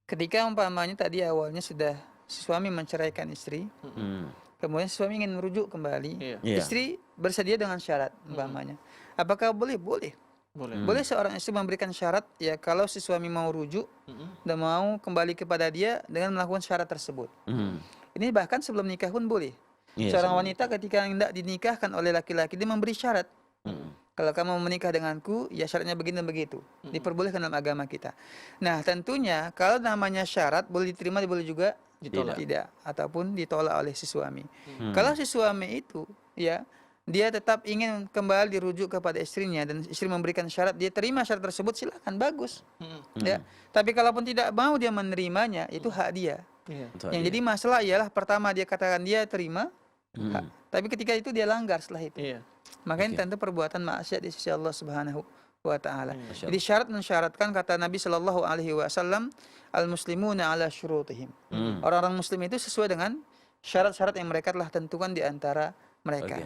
Ketika umpamanya tadi awalnya sudah si suami menceraikan istri, kemudian suami ingin merujuk kembali, Iya. Iya. istri bersedia dengan syarat umpamanya. Apakah boleh? Boleh. Boleh. Boleh seorang istri memberikan syarat ya kalau si suami mau rujuk dan mau kembali kepada dia dengan melakukan syarat tersebut. Ini bahkan sebelum nikah pun boleh. Iya, Seorang wanita ketika hendak dinikahkan oleh laki-laki, dia memberi syarat. Kalau kamu mau menikah denganku, ya syaratnya begini dan begitu. Diperbolehkan dalam agama kita. Nah, tentunya kalau namanya syarat boleh diterima, boleh juga Ditolak. tidak, ataupun ditolak oleh si suami. Kalau si suami itu, ya dia tetap ingin kembali dirujuk kepada istrinya dan istri memberikan syarat, dia terima syarat tersebut, silakan, bagus. Ya, tapi kalaupun tidak mau dia menerimanya, itu hak dia. Iya. Betul, Yang iya. jadi masalah ialah pertama dia katakan dia terima, tapi ketika itu dia langgar setelah itu. Iya. Makanya tentu perbuatan maksiat di sisi Allah Subhanahu wa taala. Masya Jadi syarat mensyaratkan, kata Nabi Shallallahu alaihi wasallam, al-muslimuna ala syurutihim. Orang-orang muslim itu sesuai dengan syarat-syarat yang mereka telah tentukan di antara mereka.